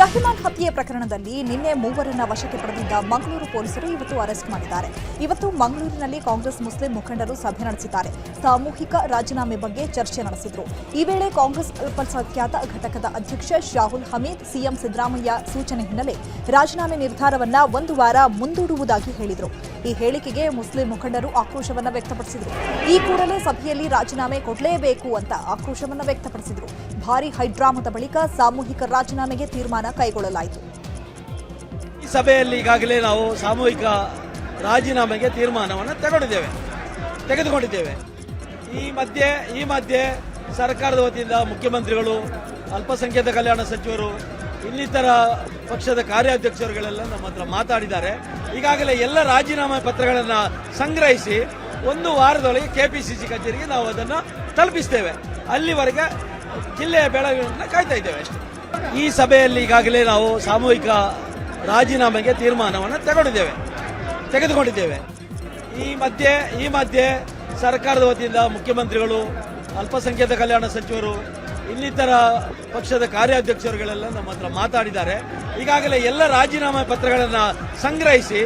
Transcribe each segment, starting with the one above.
ರಹಿಮಾನ್ ಹತ್ಯೆ ಪ್ರಕರಣದಲ್ಲಿ ನಿನ್ನೆ ಮೂವರನ್ನ ವಶಕ್ಕೆ ಪಡೆದಿದ್ದ ಮಂಗಳೂರು ಪೊಲೀಸರು ಇವತ್ತು ಅರೆಸ್ಟ್ ಮಾಡಿದ್ದಾರೆ. ಇವತ್ತು ಮಂಗಳೂರಿನಲ್ಲಿ ಕಾಂಗ್ರೆಸ್ ಮುಸ್ಲಿಂ ಮುಖಂಡರು ಸಭೆ ನಡೆಸಿದ್ದಾರೆ. ಸಾಮೂಹಿಕ ರಾಜೀನಾಮೆ ಬಗ್ಗೆ ಚರ್ಚೆ ನಡೆಸಿದರು. ಈ ವೇಳೆ ಕಾಂಗ್ರೆಸ್ ಅಲ್ಪಸಂಖ್ಯಾತ ಘಟಕದ ಅಧ್ಯಕ್ಷ ಶಾಹುಲ್ ಹಮೀದ್ ಸಿಎಂ ಸಿದ್ದರಾಮಯ್ಯ ಸೂಚನೆ ಹಿನ್ನೆಲೆ ರಾಜೀನಾಮೆ ನಿರ್ಧಾರವನ್ನ ಒಂದು ವಾರ ಮುಂದೂಡುವುದಾಗಿ ಹೇಳಿದರು. ಈ ಹೇಳಿಕೆಗೆ ಮುಸ್ಲಿಂ ಮುಖಂಡರು ಆಕ್ರೋಶವನ್ನ ವ್ಯಕ್ತಪಡಿಸಿದರು. ಈ ಕೂಡಲೇ ಸಭೆಯಲ್ಲಿ ರಾಜೀನಾಮೆ ಕೊಡಲೇಬೇಕು ಅಂತ ಆಕ್ರೋಶವನ್ನ ವ್ಯಕ್ತಪಡಿಸಿದರು. ಭಾರೀ ಹೈಡ್ರಾಮದ ಬಳಿಕ ಸಾಮೂಹಿಕ ರಾಜೀನಾಮೆಗೆ ತೀರ್ಮಾನ ಕೈಗೊಳ್ಳಲಾಯಿತು. ಈ ಸಭೆಯಲ್ಲಿ ಈಗಾಗಲೇ ನಾವು ಸಾಮೂಹಿಕ ರಾಜೀನಾಮೆಗೆ ತೀರ್ಮಾನವನ್ನು ತೆಗೆದುಕೊಂಡಿದ್ದೇವೆ. ಈ ಮಧ್ಯೆ ಸರ್ಕಾರದ ವತಿಯಿಂದ ಮುಖ್ಯಮಂತ್ರಿಗಳು, ಅಲ್ಪಸಂಖ್ಯಾತ ಕಲ್ಯಾಣ ಸಚಿವರು, ಇನ್ನಿತರ ಪಕ್ಷದ ಕಾರ್ಯಾಧ್ಯಕ್ಷರುಗಳೆಲ್ಲ ನಮ್ಮ ಹತ್ರ ಮಾತಾಡಿದ್ದಾರೆ. ಈಗಾಗಲೇ ಎಲ್ಲ ರಾಜೀನಾಮೆ ಪತ್ರಗಳನ್ನು ಸಂಗ್ರಹಿಸಿ ಒಂದು ವಾರದೊಳಗೆ ಕೆಪಿಸಿಸಿ ಕಚೇರಿಗೆ ನಾವು ಅದನ್ನು ತಲುಪಿಸ್ತೇವೆ. ಅಲ್ಲಿವರೆಗೆ ಜಿಲ್ಲೆಯ ಬೆಳವಣಿಗೆಯನ್ನು ಕಾಯ್ತಾ ಇದ್ದೇವೆ ಅಷ್ಟೇ. ಈ ಸಭೆಯಲ್ಲಿ ಈಗಾಗಲೇ ನಾವು ಸಾಮೂಹಿಕ ರಾಜೀನಾಮೆಗೆ ತೀರ್ಮಾನವನ್ನು ತೆಗೆದುಕೊಂಡಿದ್ದೇವೆ. ಈ ಮಧ್ಯೆ ಸರ್ಕಾರದ ವತಿಯಿಂದ ಮುಖ್ಯಮಂತ್ರಿಗಳು, ಅಲ್ಪಸಂಖ್ಯಾತ ಕಲ್ಯಾಣ ಸಚಿವರು, ಇನ್ನಿತರ ಪಕ್ಷದ ಕಾರ್ಯಾಧ್ಯಕ್ಷರುಗಳೆಲ್ಲ ನಮ್ಮ ಹತ್ರ ಮಾತಾಡಿದ್ದಾರೆ. ಈಗಾಗಲೇ ಎಲ್ಲ ರಾಜೀನಾಮೆ ಪತ್ರಗಳನ್ನು ಸಂಗ್ರಹಿಸಿ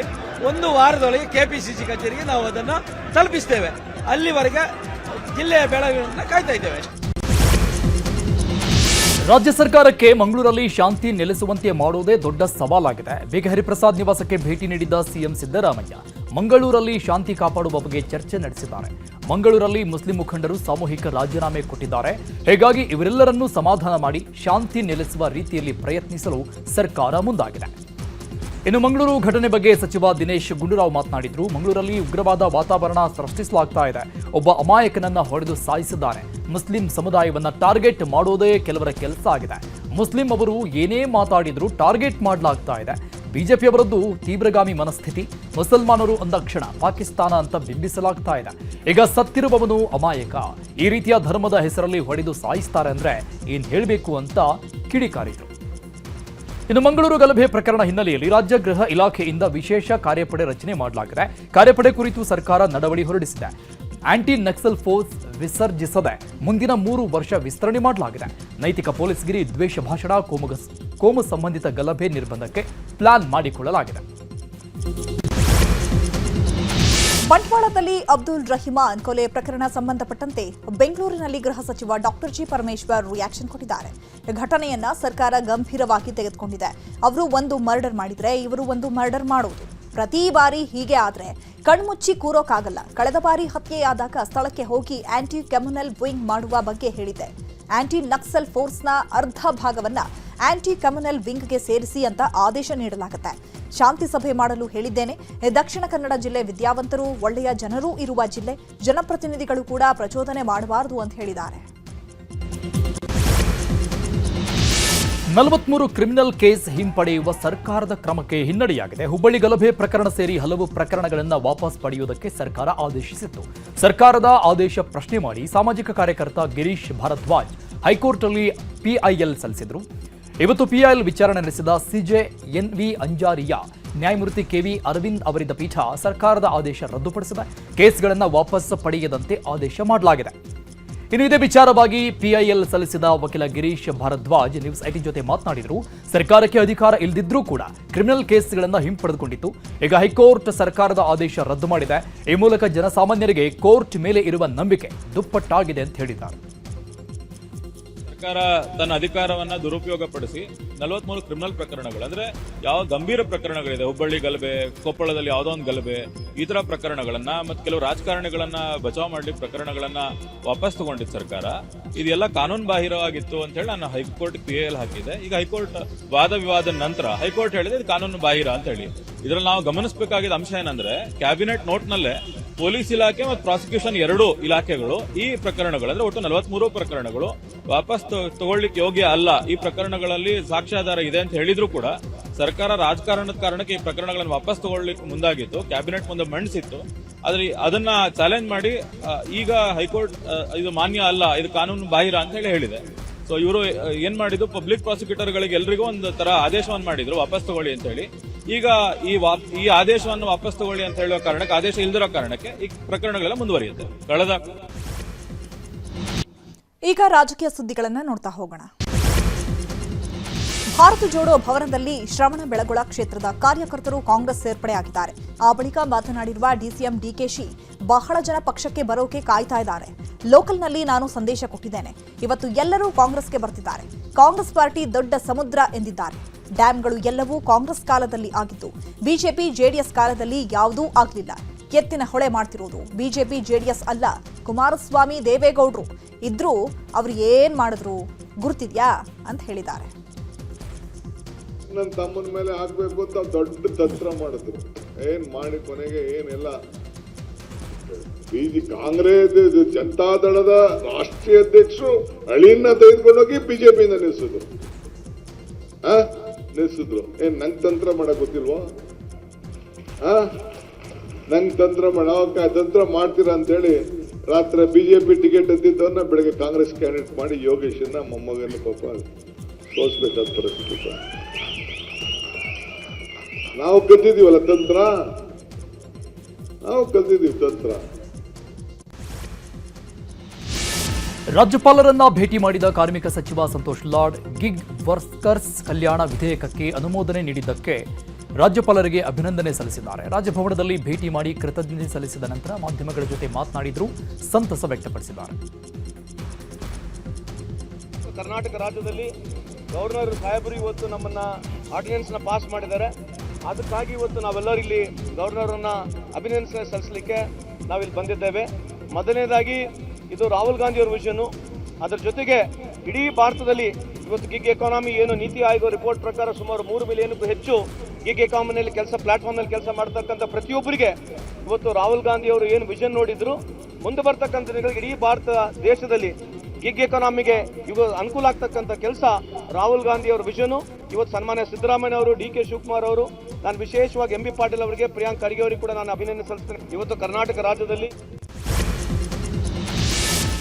ಒಂದು ವಾರದೊಳಗೆ ಕೆಪಿಸಿಸಿ ಕಚೇರಿಗೆ ನಾವು ಅದನ್ನು ತಲುಪಿಸ್ತೇವೆ. ಅಲ್ಲಿವರೆಗೆ ಜಿಲ್ಲೆಯ ಬೆಳವಣಿಗೆಯನ್ನು ಕಾಯ್ತಾ ಇದ್ದೇವೆ ಅಷ್ಟೇ. ರಾಜ್ಯ ಸರ್ಕಾರಕ್ಕೆ ಮಂಗಳೂರಲ್ಲಿ ಶಾಂತಿ ನೆಲೆಸುವಂತೆ ಮಾಡುವುದೇ ದೊಡ್ಡ ಸವಾಲಾಗಿದೆ. ಬಿಕೆ ಹರಿಪ್ರಸಾದ್ ನಿವಾಸಕ್ಕೆ ಭೇಟಿ ನೀಡಿದ್ದ ಸಿಎಂ ಸಿದ್ದರಾಮಯ್ಯ ಮಂಗಳೂರಲ್ಲಿ ಶಾಂತಿ ಕಾಪಾಡುವ ಬಗ್ಗೆ ಚರ್ಚೆ ನಡೆಸಿದ್ದಾರೆ. ಮಂಗಳೂರಲ್ಲಿ ಮುಸ್ಲಿಂ ಮುಖಂಡರು ಸಾಮೂಹಿಕ ರಾಜೀನಾಮೆ ಕೊಟ್ಟಿದ್ದಾರೆ. ಹೀಗಾಗಿ ಇವರೆಲ್ಲರನ್ನೂ ಸಮಾಧಾನ ಮಾಡಿ ಶಾಂತಿ ನೆಲೆಸುವ ರೀತಿಯಲ್ಲಿ ಪ್ರಯತ್ನಿಸಲು ಸರ್ಕಾರ ಮುಂದಾಗಿದೆ. ಇನ್ನು ಮಂಗಳೂರು ಘಟನೆ ಬಗ್ಗೆ ಸಚಿವ ದಿನೇಶ್ ಗುಂಡೂರಾವ್ ಮಾತನಾಡಿದ್ರು. ಮಂಗಳೂರಲ್ಲಿ ಉಗ್ರವಾದ ವಾತಾವರಣ ಸೃಷ್ಟಿಸಲಾಗ್ತಾ ಇದೆ. ಒಬ್ಬ ಅಮಾಯಕನನ್ನ ಹೊಡೆದು ಸಾಯಿಸಿದ್ದಾರೆ. ಮುಸ್ಲಿಂ ಸಮುದಾಯವನ್ನ ಟಾರ್ಗೆಟ್ ಮಾಡೋದೇ ಕೆಲವರ ಕೆಲಸ ಆಗಿದೆ. ಮುಸ್ಲಿಂ ಅವರು ಏನೇ ಮಾತಾಡಿದ್ರು ಟಾರ್ಗೆಟ್ ಮಾಡಲಾಗ್ತಾ ಇದೆ. ಬಿಜೆಪಿಯವರದ್ದು ತೀವ್ರಗಾಮಿ ಮನಸ್ಥಿತಿ. ಮುಸಲ್ಮಾನರು ಅಂದಕ್ಷಣ ಪಾಕಿಸ್ತಾನ ಅಂತ ಬಿಂಬಿಸಲಾಗ್ತಾ ಇದೆ. ಈಗ ಸತ್ತಿರುವವನು ಅಮಾಯಕ. ಈ ರೀತಿಯ ಧರ್ಮದ ಹೆಸರಲ್ಲಿ ಹೊಡೆದು ಸಾಯಿಸ್ತಾರೆ ಅಂದ್ರೆ ಏನ್ ಹೇಳಬೇಕು ಅಂತ ಕಿಡಿಕಾರಿದ್ರು. ಇನ್ನು ಮಂಗಳೂರು ಗಲಭೆ ಪ್ರಕರಣ ಹಿನ್ನೆಲೆಯಲ್ಲಿ ರಾಜ್ಯ ಗೃಹ ಇಲಾಖೆಯಿಂದ ವಿಶೇಷ ಕಾರ್ಯಪಡೆ ರಚನೆ ಮಾಡಲಾಗಿದೆ. ಕಾರ್ಯಪಡೆ ಕುರಿತು ಸರ್ಕಾರ ನಡವಳಿ ಹೊರಡಿಸಿದೆ. ಆಂಟಿ ನಕ್ಸಲ್ ಫೋರ್ಸ್ ವಿಸರ್ಜಿಸದೆ ಮುಂದಿನ 3 ವರ್ಷ ವಿಸ್ತರಣೆ ಮಾಡಲಾಗಿದೆ. ನೈತಿಕ ಪೊಲೀಸ್ಗಿರಿ, ದ್ವೇಷ ಭಾಷಣ, ಕೋಮು ಸಂಬಂಧಿತ ಗಲಭೆ ನಿರ್ಬಂಧಕ್ಕೆ ಪ್ಲಾನ್ ಮಾಡಿಕೊಳ್ಳಲಾಗಿದೆ. ಬಂಟ್ವಾಳದಲ್ಲಿ ಅಬ್ದುಲ್ ರಹಿಮಾನ್ ಕೊಲೆ ಪ್ರಕರಣ ಸಂಬಂಧಪಟ್ಟಂತೆ ಬೆಂಗಳೂರಿನಲ್ಲಿ ಗೃಹ ಸಚಿವ ಡಾಕ್ಟರ್ ಜಿ ಪರಮೇಶ್ವರ್ ರಿಯಾಕ್ಷನ್ ಕೊಟ್ಟಿದ್ದಾರೆ. ಘಟನೆಯನ್ನ ಸರ್ಕಾರ ಗಂಭೀರವಾಗಿ ತೆಗೆದುಕೊಂಡಿದೆ. ಅವರು ಒಂದು ಮರ್ಡರ್ ಮಾಡಿದ್ರೆ ಇವರು ಒಂದು ಮರ್ಡರ್ ಮಾಡೋದು. ಪ್ರತಿ ಬಾರಿ ಹೀಗೆ ಆದ್ರೆ ಕಣ್ಮುಚ್ಚಿ ಕೂರೋಕ್ಕಾಗಲ್ಲ. ಕಳೆದ ಬಾರಿ ಹತ್ಯೆಯಾದಾಗ ಸ್ಥಳಕ್ಕೆ ಹೋಗಿ ಆಂಟಿ ಕಮ್ಯುನಲ್ ವಿಂಗ್ ಮಾಡುವ ಬಗ್ಗೆ ಹೇಳಿದ್ದೆ. ಆಂಟಿ ನಕ್ಸಲ್ ಫೋರ್ಸ್ನ ಅರ್ಧ ಭಾಗವನ್ನ ಆಂಟಿ ಕಮ್ಯುನಲ್ ವಿಂಗ್ಗೆ ಸೇರಿಸಿ ಅಂತ ಆದೇಶ ನೀಡಲಾಗುತ್ತೆ. ಶಾಂತಿ ಸಭೆ ಮಾಡಲು ಹೇಳಿದ್ದೇನೆ. ದಕ್ಷಿಣ ಕನ್ನಡ ಜಿಲ್ಲೆ ವಿದ್ಯಾವಂತರು, ಒಳ್ಳೆಯ ಜನರೂ ಇರುವ ಜಿಲ್ಲೆ. ಜನಪ್ರತಿನಿಧಿಗಳು ಕೂಡ ಪ್ರಚೋದನೆ ಮಾಡಬಾರದು ಅಂತ ಹೇಳಿದ್ದಾರೆ. 43 ಕ್ರಿಮಿನಲ್ ಕೇಸ್ ಹಿಂಪಡೆಯುವ ಸರ್ಕಾರದ ಕ್ರಮಕ್ಕೆ ಹಿನ್ನಡೆಯಾಗಿದೆ. ಹುಬ್ಬಳ್ಳಿ ಗಲಭೆ ಪ್ರಕರಣ ಸೇರಿ ಹಲವು ಪ್ರಕರಣಗಳನ್ನು ವಾಪಸ್ ಪಡೆಯುವುದಕ್ಕೆ ಸರ್ಕಾರ ಆದೇಶಿಸಿತ್ತು. ಸರ್ಕಾರದ ಆದೇಶ ಪ್ರಶ್ನೆ ಮಾಡಿ ಸಾಮಾಜಿಕ ಕಾರ್ಯಕರ್ತ ಗಿರೀಶ್ ಭಾರದ್ವಾಜ್ ಹೈಕೋರ್ಟ್ನಲ್ಲಿ ಪಿಐಎಲ್ ಸಲ್ಲಿಸಿದರು. ಇವತ್ತು ಪಿಐಎಲ್ ವಿಚಾರಣೆ ನಡೆಸಿದ ಸಿಜೆ ಎನ್ವಿ ಅಂಜಾರಿಯಾ ನ್ಯಾಯಮೂರ್ತಿ ಕೆವಿ ಅರವಿಂದ್ ಅವರಿದ್ದ ಪೀಠ ಸರ್ಕಾರದ ಆದೇಶ ರದ್ದುಪಡಿಸಿದೆ. ಕೇಸ್ಗಳನ್ನು ವಾಪಸ್ ಪಡೆಯದಂತೆ ಆದೇಶ ಮಾಡಲಾಗಿದೆ. ಇನ್ನು ಇದೇ ವಿಚಾರವಾಗಿ ಪಿಐಎಲ್ ಸಲ್ಲಿಸಿದ ವಕೀಲ ಗಿರೀಶ್ ಭಾರದ್ವಾಜ್ ನ್ಯೂಸ್ 18 ಜೊತೆ ಮಾತನಾಡಿದರು. ಸರ್ಕಾರಕ್ಕೆ ಅಧಿಕಾರ ಇಲ್ಲದಿದ್ರೂ ಕೂಡ ಕ್ರಿಮಿನಲ್ ಕೇಸ್ಗಳನ್ನು ಹಿಂಪಡೆದುಕೊಂಡಿತ್ತು. ಈಗ ಹೈಕೋರ್ಟ್ ಸರ್ಕಾರದ ಆದೇಶ ರದ್ದು ಮಾಡಿದೆ. ಈ ಮೂಲಕ ಜನಸಾಮಾನ್ಯರಿಗೆ ಕೋರ್ಟ್ ಮೇಲೆ ಇರುವ ನಂಬಿಕೆ ದುಪ್ಪಟ್ಟಾಗಿದೆ ಅಂತ ಹೇಳಿದ್ದಾರೆ. ಸರ್ಕಾರ ತನ್ನ ಅಧಿಕಾರವನ್ನ ದುರುಪಯೋಗಪಡಿಸಿ 43 ಕ್ರಿಮಿನಲ್ ಪ್ರಕರಣಗಳು, ಅಂದ್ರೆ ಯಾವ ಗಂಭೀರ ಪ್ರಕರಣಗಳಿದೆ, ಹುಬ್ಬಳ್ಳಿ ಗಲಭೆ, ಕೊಪ್ಪಳದಲ್ಲಿ ಯಾವುದೋ ಒಂದು ಗಲಭೆ, ಈ ತರ ಪ್ರಕರಣಗಳನ್ನ ಮತ್ತು ಕೆಲವು ರಾಜಕಾರಣಿಗಳನ್ನ ಬಚಾವ್ ಮಾಡ್ಲಿಕ್ಕೆ ಪ್ರಕರಣಗಳನ್ನ ವಾಪಸ್ ತಗೊಂಡಿದ್ದ ಸರ್ಕಾರ. ಇದೆಲ್ಲ ಕಾನೂನು ಬಾಹಿರವಾಗಿತ್ತು ಅಂತ ಹೇಳಿ ನಾನು ಹೈಕೋರ್ಟ್ ಪಿಎಲ್ ಹಾಕಿದೆ. ಈಗ ಹೈಕೋರ್ಟ್ ವಾದ ವಿವಾದ ನಂತರ ಹೈಕೋರ್ಟ್ ಹೇಳಿದೆ ಇದು ಕಾನೂನು ಬಾಹಿರ ಅಂತ ಹೇಳಿ. ಇದ್ರಲ್ಲಿ ನಾವು ಗಮನಿಸಬೇಕಾಗಿದ್ದ ಅಂಶ ಏನಂದ್ರೆ, ಕ್ಯಾಬಿನೆಟ್ ನೋಟ್ ನಲ್ಲೇ ಪೊಲೀಸ್ ಇಲಾಖೆ ಮತ್ತು ಪ್ರಾಸಿಕ್ಯೂಷನ್ ಎರಡೂ ಇಲಾಖೆಗಳು ಈ ಪ್ರಕರಣಗಳು, ಅಂದ್ರೆ ಒಟ್ಟು 43 ಪ್ರಕರಣಗಳು ವಾಪಸ್ ತಗೊಳ್ಳಿಕ್ಕೆ ಯೋಗ್ಯ ಅಲ್ಲ, ಈ ಪ್ರಕರಣಗಳಲ್ಲಿ ಸಾಕ್ಷ್ಯಾಧಾರ ಇದೆ ಅಂತ ಹೇಳಿದ್ರು ಕೂಡ ಸರ್ಕಾರ ರಾಜಕಾರಣದ ಕಾರಣಕ್ಕೆ ಈ ಪ್ರಕರಣಗಳನ್ನು ವಾಪಸ್ ತಗೊಳ್ಳಿಕ್ಕೆ ಮುಂದಾಗಿತ್ತು. ಕ್ಯಾಬಿನೆಟ್ ಮುಂದೆ ಮಂಡಿಸಿತ್ತು. ಆದ್ರೆ ಅದನ್ನ ಚಾಲೆಂಜ್ ಮಾಡಿ ಈಗ ಹೈಕೋರ್ಟ್ ಇದು ಮಾನ್ಯ ಅಲ್ಲ, ಇದು ಕಾನೂನು ಬಾಹಿರ ಅಂತ ಹೇಳಿದೆ. ಸೊ ಇವರು ಏನ್ ಮಾಡಿದ್ರು, ಪಬ್ಲಿಕ್ ಪ್ರಾಸಿಕ್ಯೂಟರ್ಗಳಿಗೆ ಎಲ್ರಿಗೂ ಒಂದು ತರ ಆದೇಶವನ್ನು ಮಾಡಿದ್ರು ವಾಪಸ್ ತಗೊಳ್ಳಿ ಅಂತ ಹೇಳಿ. ಈಗ ಈ ಆದೇಶವನ್ನು ವಾಪಸ್ ತಗೊಳ್ಳಿ ಅಂತ ಹೇಳುವ ಕಾರಣಕ್ಕೆ, ಆದೇಶ ಇಲ್ದಿರೋ ಕಾರಣಕ್ಕೆ ಈ ಪ್ರಕರಣಗಳೆಲ್ಲ ಮುಂದುವರಿಯುತ್ತೆ. ಈಗ ರಾಜಕೀಯ ಸುದ್ದಿಗಳನ್ನ ನೋಡ್ತಾ ಹೋಗೋಣ. ಭಾರತ ಜೋಡೋ ಭವನದಲ್ಲಿ ಶ್ರವಣ ಬೆಳಗೊಳ ಕ್ಷೇತ್ರದ ಕಾರ್ಯಕರ್ತರು ಕಾಂಗ್ರೆಸ್ ಸೇರ್ಪಡೆಯಾಗಿದ್ದಾರೆ. ಆ ಬಳಿಕ ಮಾತನಾಡಿರುವ ಡಿಸಿಎಂ ಡಿಕೆಶಿ, ಬಹಳ ಜನ ಪಕ್ಷಕ್ಕೆ ಬರೋಕೆ ಕಾಯ್ತಾ ಇದ್ದಾರೆ. ಲೋಕಲ್ನಲ್ಲಿ ನಾನು ಸಂದೇಶ ಕೊಟ್ಟಿದ್ದೇನೆ. ಇವತ್ತು ಎಲ್ಲರೂ ಕಾಂಗ್ರೆಸ್ಗೆ ಬರ್ತಿದ್ದಾರೆ. ಕಾಂಗ್ರೆಸ್ ಪಾರ್ಟಿ ದೊಡ್ಡ ಸಮುದ್ರ ಎಂದಿದ್ದಾರೆ. ಡ್ಯಾಂಗಳು ಎಲ್ಲವೂ ಕಾಂಗ್ರೆಸ್ ಕಾಲದಲ್ಲಿ ಆಗಿದ್ದು, ಬಿಜೆಪಿ ಜೆಡಿಎಸ್ ಕಾಲದಲ್ಲಿ ಯಾವುದೂ ಆಗಲಿಲ್ಲ. ಎತ್ತಿನ ಹೊಳೆ ಮಾಡ್ತಿರೋದು ಬಿಜೆಪಿ ಜೆಡಿಎಸ್ ಅಲ್ಲ, ಕುಮಾರಸ್ವಾಮಿ ದೇವೇಗೌಡರು ಇದ್ರೂ ಅವ್ರು ಏನ್ ಮಾಡಿದ್ರು ಗುರ್ತಿದ್ಯಾ ಅಂತ ಹೇಳಿದ್ದಾರೆ. ನನ್ನ ತಮ್ಮನ ಮೇಲೆ ಹಾಕ್ಬೇಕು ಅಂತ ದೊಡ್ಡ ತಂತ್ರ ಮಾಡಿದ್ರು. ಏನ್ ಮಾಡಿ ಕೊನೆಗೆ ಏನೆಲ್ಲ ಕಾಂಗ್ರೆಸ್ ಜನತಾದಳದ ರಾಷ್ಟ್ರೀಯ ಅಧ್ಯಕ್ಷರು ಅಳಿಯನ್ನ ತೆಗೆದುಕೊಂಡೋಗಿ ಬಿಜೆಪಿಯಿಂದ ನಿಲ್ಸಿದ್ರು. ಏನ್ ನಂಗ್ ತಂತ್ರ ಮಾಡಕ್ ಗೊತ್ತಿಲ್ವಾ? ನಂಗ್ ತಂತ್ರ ಮಾಡ್ತೀರಾ ಅಂತೇಳಿ ರಾತ್ರಿ ಬಿಜೆಪಿ ಟಿಕೆಟ್ ಎತ್ತಿದ್ದವನ್ನ ಬೆಳಗ್ಗೆ ಕಾಂಗ್ರೆಸ್ ಕ್ಯಾಂಡಿಡೇಟ್ ಮಾಡಿ ಯೋಗೇಶನ್ನ ಮೊಮ್ಮಗನ ಪಾಪ ಸೋಸ್ಬೇಕಾದ ಪರಿಸ್ಥಿತಿ. ನಾವು ಕಲ್ತಿದೀವಲ್ಲ ತಂತ್ರ, ತಂತ್ರ. ರಾಜ್ಯಪಾಲರನ್ನ ಭೇಟಿ ಮಾಡಿದ ಕಾರ್ಮಿಕ ಸಚಿವ ಸಂತೋಷ್ ಲಾಡ್ ಗಿಗ್ ವರ್ಕರ್ಸ್ ಕಲ್ಯಾಣ ವಿಧೇಯಕಕ್ಕೆ ಅನುಮೋದನೆ ನೀಡಿದ್ದಕ್ಕೆ ರಾಜ್ಯಪಾಲರಿಗೆ ಅಭಿನಂದನೆ ಸಲ್ಲಿಸಿದ್ದಾರೆ. ರಾಜಭವನದಲ್ಲಿ ಭೇಟಿ ಮಾಡಿ ಕೃತಜ್ಞತೆ ಸಲ್ಲಿಸಿದ ನಂತರ ಮಾಧ್ಯಮಗಳ ಜೊತೆ ಮಾತನಾಡಿದ್ರು, ಸಂತಸ ವ್ಯಕ್ತಪಡಿಸಿದ್ದಾರೆ. ಕರ್ನಾಟಕ ರಾಜ್ಯದಲ್ಲಿ ಗವರ್ನರ್ ಸಾಹೇಬರು ಇವತ್ತು ನಮ್ಮನ್ನ ಆರ್ಡಿನೆನ್ಸ್ನ ಪಾಸ್ ಮಾಡಿದ್ದಾರೆ. ಅದಕ್ಕಾಗಿ ಇವತ್ತು ನಾವೆಲ್ಲರೂ ಇಲ್ಲಿ ಗವರ್ನರನ್ನ ಅಭಿನಂದನೆ ಸಲ್ಲಿಸಲಿಕ್ಕೆ ನಾವಿಲ್ಲಿ ಬಂದಿದ್ದೇವೆ. ಮೊದಲನೇದಾಗಿ ಇದು ರಾಹುಲ್ ಗಾಂಧಿ ಅವರ ವಿಷನ್ನು. ಅದರ ಜೊತೆಗೆ ಇಡೀ ಭಾರತದಲ್ಲಿ ಇವತ್ತು ಗಿಗ್ ಎಕಾನಮಿ ಏನು ನೀತಿ ಆಯೋಗ ರಿಪೋರ್ಟ್ ಪ್ರಕಾರ ಸುಮಾರು 3 ಮಿಲಿಯನ್ಗೂ ಹೆಚ್ಚು ಗಿಗ್ ಎಕಾನಮಿನಲ್ಲಿ ಪ್ಲಾಟ್ಫಾರ್ಮ್ನಲ್ಲಿ ಕೆಲಸ ಮಾಡ್ತಕ್ಕಂಥ ಪ್ರತಿಯೊಬ್ಬರಿಗೆ ಇವತ್ತು ರಾಹುಲ್ ಗಾಂಧಿ ಅವರು ಏನು ವಿಷನ್ ನೋಡಿದ್ರು, ಮುಂದೆ ಬರ್ತಕ್ಕಂಥ ದಿನಗಳಿಗೆ ಇಡೀ ಭಾರತ ದೇಶದಲ್ಲಿ ಗಿಗ್ ಎಕಾನಮಿಗೆ ಇವಾಗ ಅನುಕೂಲ ಆಗ್ತಕ್ಕಂಥ ಕೆಲಸ ರಾಹುಲ್ ಗಾಂಧಿ ಅವರ ವಿಷನು. ಇವತ್ತು ಸನ್ಮಾನ್ಯ ಸಿದ್ದರಾಮಯ್ಯ ಅವರು, ಡಿ ಕೆ ಶಿವಕುಮಾರ್ ಅವರು, ನಾನು ವಿಶೇಷವಾಗಿ ಎಂ ಬಿ ಪಾಟೀಲ್ ಅವರಿಗೆ, ಪ್ರಿಯಾಂಕ್ ಖರ್ಗೆ ಅವರಿಗೆ ಕೂಡ ನಾನು ಅಭಿನಂದನೆ ಸಲ್ಲಿಸ್ತೇನೆ. ಇವತ್ತು ಕರ್ನಾಟಕ ರಾಜ್ಯದಲ್ಲಿ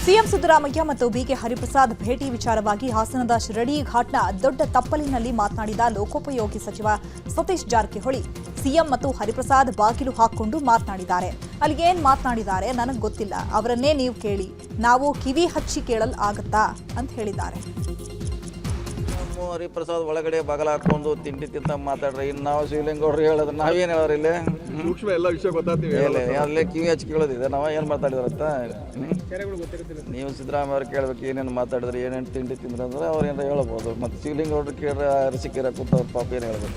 ಸಿಎಂ ಸಿದ್ದರಾಮಯ್ಯ ಮತ್ತು ಬಿಕೆ ಹರಿಪ್ರಸಾದ್ ಭೇಟಿ ವಿಚಾರವಾಗಿ ಹಾಸನದ ಶಿರಡಿ ಘಾಟ್ನ ದೊಡ್ಡ ತಪ್ಪಲಿನಲ್ಲಿ ಮಾತನಾಡಿದ ಲೋಕೋಪಯೋಗಿ ಸಚಿವ ಸತೀಶ್ ಜಾರಕಿಹೊಳಿ, ಸಿಎಂ ಮತ್ತು ಹರಿಪ್ರಸಾದ್ ಬಾಗಿಲು ಹಾಕಿಕೊಂಡು ಮಾತನಾಡಿದ್ದಾರೆ. ಅಲ್ಲಿ ಏನ್ ಮಾತನಾಡಿದ್ದಾರೆ ನನಗೆ ಗೊತ್ತಿಲ್ಲ, ಅವರನ್ನೇ ನೀವು ಕೇಳಿ, ನಾವು ಕಿವಿ ಹಚ್ಚಿ ಕೇಳಲ್ ಆಗತ್ತಾ ಅಂತ ಹೇಳಿದ್ದಾರೆ. ಹರಿಪ್ರಸಾದ್ ಒಳಗಡೆ ಬಾಗಲ ಹಾಕೊಂಡು ತಿಂಡಿ ತಿಂತ ಮಾತಾಡ್ರಿ. ಇನ್ನು ನಾವು ಶಿವಲಿಂಗೌಡ್ರು ಹೇಳಿದ್ರೆ ನಾವೇನು ಹೇಳೋರು ಇಲ್ಲಿ ಸೂಕ್ಷ್ಮ ಎಲ್ಲ ವಿಷಯ ಗೊತ್ತಾಗ್ತೀವಿ. ಅಲ್ಲೇ ಕಿವಿ ಹಚ್ಚಿ ಕೇಳೋದಿದೆ. ನಾವು ಏನು ಮಾತಾಡಿದ್ರಂತ ನೀವು ಸಿದ್ದರಾಮಯ್ಯ ಅವ್ರು ಕೇಳ್ಬೇಕು, ಏನೇನು ಮಾತಾಡಿದ್ರೆ, ಏನೇನು ತಿಂಡಿ ತಿಂದ್ರೆ ಅಂದ್ರೆ ಅವ್ರು ಏನಾರ ಹೇಳ್ಬೋದು. ಮತ್ತು ಶಿವಲಿಂಗೌಡ್ರು ಕೇಳಿದ್ರೆ ಅರಸಿಕೆರ ಕೂತ ಅವ್ರ ಪಾಪ ಏನು ಹೇಳ್ಬೇಕು.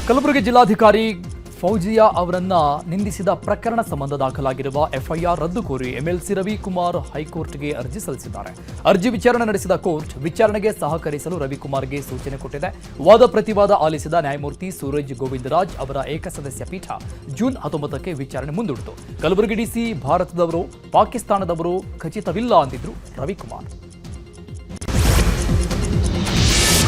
ಕಲಬುರಗಿ ಜಿಲ್ಲಾಧಿಕಾರಿ ಫೌಜಿಯಾ ಅವರನ್ನ ನಿಂದಿಸಿದ ಪ್ರಕರಣ ಸಂಬಂಧ ದಾಖಲಾಗಿರುವ ಎಫ್ಐಆರ್ ರದ್ದು ಕೋರಿ ಎಂಎಲ್ಸಿ ರವಿಕುಮಾರ್ ಹೈಕೋರ್ಟ್ಗೆ ಅರ್ಜಿ ಸಲ್ಲಿಸಿದ್ದಾರೆ. ಅರ್ಜಿ ವಿಚಾರಣೆ ನಡೆಸಿದ ಕೋರ್ಟ್ ವಿಚಾರಣೆಗೆ ಸಹಕರಿಸಲು ರವಿಕುಮಾರ್ಗೆ ಸೂಚನೆ ಕೊಟ್ಟಿದೆ. ವಾದ ಪ್ರತಿವಾದ ಆಲಿಸಿದ ನ್ಯಾಯಮೂರ್ತಿ ಸೂರಜ್ ಗೋವಿಂದರಾಜ್ ಅವರ ಏಕಸದಸ್ಯ ಪೀಠ ಜೂನ್ 19ಕ್ಕೆ ವಿಚಾರಣೆ ಮುಂದೂಡಿತು. ಕಲಬುರಗಿ ಡಿಸಿ ಭಾರತದವರು, ಪಾಕಿಸ್ತಾನದವರು ಖಚಿತವಿಲ್ಲ ಅಂದಿದ್ರು ರವಿಕುಮಾರ್.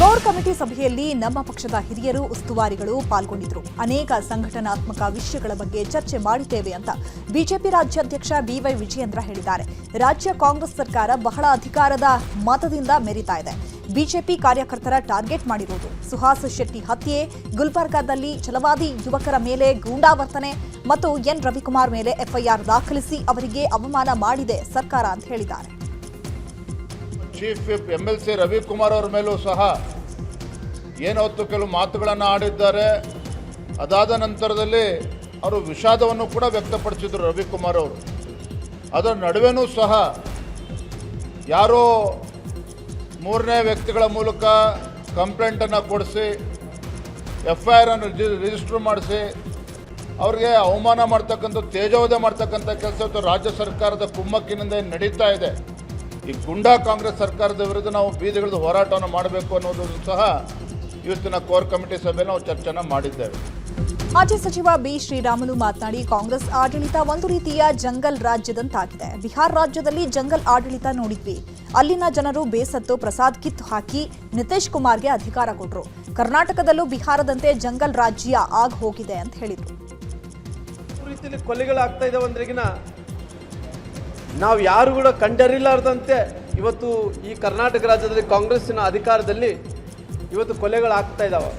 ಕೋರ್ ಕಮಿಟಿ ಸಭೆಯಲ್ಲಿ ನಮ್ಮ ಪಕ್ಷದ ಹಿರಿಯರು, ಉಸ್ತುವಾರಿಗಳು ಪಾಲ್ಗೊಂಡಿದ್ರು. ಅನೇಕ ಸಂಘಟನಾತ್ಮಕ ವಿಷಯಗಳ ಬಗ್ಗೆ ಚರ್ಚೆ ಮಾಡಿದ್ದೇವೆ ಅಂತ ಬಿಜೆಪಿ ರಾಜ್ಯಾಧ್ಯಕ್ಷ ಬಿವೈ ವಿಜಯೇಂದ್ರ ಹೇಳಿದ್ದಾರೆ. ರಾಜ್ಯ ಕಾಂಗ್ರೆಸ್ ಸರ್ಕಾರ ಬಹಳ ಅಧಿಕಾರದ ಮತದಿಂದ ಮೆರೀತಾ ಇದೆ. ಬಿಜೆಪಿ ಕಾರ್ಯಕರ್ತರ ಟಾರ್ಗೆಟ್ ಮಾಡಿರುವುದು ಸುಹಾಸ್ ಶೆಟ್ಟಿ ಹತ್ಯೆ, ಗುಲ್ಬರ್ಗಾದಲ್ಲಿ ಛಲವಾದಿ ಯುವಕರ ಮೇಲೆ ಗೂಂಡಾವರ್ತನೆ ಮತ್ತು ಎನ್ ರವಿಕುಮಾರ್ ಮೇಲೆ ಎಫ್ಐಆರ್ ದಾಖಲಿಸಿ ಅವರಿಗೆ ಅವಮಾನ ಮಾಡಿದೆ ಸರ್ಕಾರ ಅಂತ ಹೇಳಿದ್ದಾರೆ. ಚೀಫ್ ವಿಪ್ ಎಂಎಲ್ಸಿ ರವಿಕುಮಾರ್ ಅವರ ಮೇಲೂ ಸಹ ಏನೊತ್ತು ಕೆಲವು ಮಾತುಗಳನ್ನು ಆಡಿದ್ದಾರೆ. ಅದಾದ ನಂತರದಲ್ಲಿ ಅವರು ವಿಷಾದವನ್ನು ಕೂಡ ವ್ಯಕ್ತಪಡಿಸಿದರು ರವಿಕುಮಾರ್ ಅವರು. ಅದರ ನಡುವೆನೂ ಸಹ ಯಾರೋ ಮೂರನೇ ವ್ಯಕ್ತಿಗಳ ಮೂಲಕ ಕಂಪ್ಲೇಂಟನ್ನು ಕೊಡಿಸಿ ಎಫ್ಐಆರ್ ಅನ್ನು ರಿಜಿಸ್ಟರ್ ಮಾಡಿಸಿ ಅವ್ರಿಗೆ ಅವಮಾನ ಮಾಡ್ತಕ್ಕಂಥ, ತೇಜೋವಧೆ ಮಾಡ್ತಕ್ಕಂಥ ಕೆಲಸ ಇವತ್ತು ರಾಜ್ಯ ಸರ್ಕಾರದ ಕುಮ್ಮಕ್ಕಿನಿಂದ ನಡೀತಾ ಇದೆ. ಈ ಗುಂಡಾ ಕಾಂಗ್ರೆಸ್ ಸರ್ಕಾರದ ವಿರುದ್ಧ ನಾವು ಬೀದಿಗಿಳಿದು ಹೋರಾಟವನ್ನು ಮಾಡಬೇಕು ಅನ್ನೋದು ಸಹ ಇವತ್ತಿನ ಕೋರ್ ಕಮಿಟಿ ಸಭೆಯಲ್ಲಿ ನಾವು ಚರ್ಚೆನ ಮಾಡಿದ್ದೇವೆ. ಮಾಜಿ ಸಚಿವ ಬಿ ಶ್ರೀರಾಮುಲು ಮಾತನಾಡಿ, ಕಾಂಗ್ರೆಸ್ ಆಡಳಿತ ಒಂದು ರೀತಿಯ ಜಂಗಲ್ ರಾಜ್ಯದಂತಾಗಿದೆ. ಬಿಹಾರ ರಾಜ್ಯದಲ್ಲಿ ಜಂಗಲ್ ಆಡಳಿತ ನೋಡಿದ್ವಿ. ಅಲ್ಲಿನ ಜನರು ಬೇಸತ್ತು ಪ್ರಸಾದ್ ಕಿತ್ತು ಹಾಕಿ ನಿತೀಶ್ ಕುಮಾರ್ಗೆ ಅಧಿಕಾರ ಕೊಟ್ಟರು. ಕರ್ನಾಟಕದಲ್ಲೂ ಬಿಹಾರದಂತೆ ಜಂಗಲ್ ರಾಜ್ಯ ಆಗ ಹೋಗಿದೆ ಅಂತ ಹೇಳಿದ್ರು. ರೀತಿಯಲ್ಲಿ ಕೊಲೆಗಳಾಗ್ತಾ ಇದಾವಂದ್ರೆಗಿನ ನಾವು ಯಾರು ಕೂಡ ಕಂಡರಿಲಾರದಂತೆ ಇವತ್ತು ಈ ಕರ್ನಾಟಕ ರಾಜ್ಯದಲ್ಲಿ ಕಾಂಗ್ರೆಸ್ಸಿನ ಅಧಿಕಾರದಲ್ಲಿ ಇವತ್ತು ಕೊಲೆಗಳಾಗ್ತಾ ಇದ್ದಾವೆ.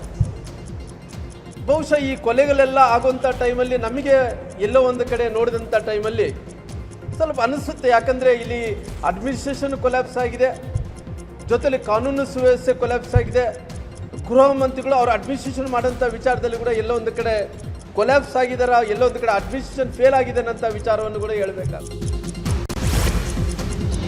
ಬಹುಶಃ ಈ ಕೊಲೆಗಳೆಲ್ಲ ಆಗುವಂಥ ಟೈಮಲ್ಲಿ ನಮಗೆ ಎಲ್ಲೋ ಒಂದು ಕಡೆ ನೋಡಿದಂಥ ಟೈಮಲ್ಲಿ ಸ್ವಲ್ಪ ಅನಿಸುತ್ತೆ. ಯಾಕಂದರೆ ಇಲ್ಲಿ ಅಡ್ಮಿನಿಸ್ಟ್ರೇಷನ್ ಕೊಲ್ಯಾಪ್ಸ್ ಆಗಿದೆ, ಜೊತೆಲಿ ಕಾನೂನು ಸುವ್ಯವಸ್ಥೆ ಕೊಲ್ಯಾಪ್ಸ್ ಆಗಿದೆ. ಗೃಹ ಮಂತ್ರಿಗಳು ಅವ್ರ ಅಡ್ಮಿನಿಸ್ಟ್ರೇಷನ್ ಮಾಡೋಂಥ ವಿಚಾರದಲ್ಲಿ ಕೂಡ ಎಲ್ಲೋ ಒಂದು ಕಡೆ ಕೊಲ್ಯಾಪ್ಸ್ ಆಗಿದಾರ, ಎಲ್ಲೋ ಒಂದು ಕಡೆ ಅಡ್ಮಿನಿಸ್ಟ್ರೇಷನ್ ಫೇಲ್ ಆಗಿದೆ ಅನ್ನೋಂಥ ವಿಚಾರವನ್ನು ಕೂಡ ಹೇಳಬೇಕಾಗ್ತದೆ.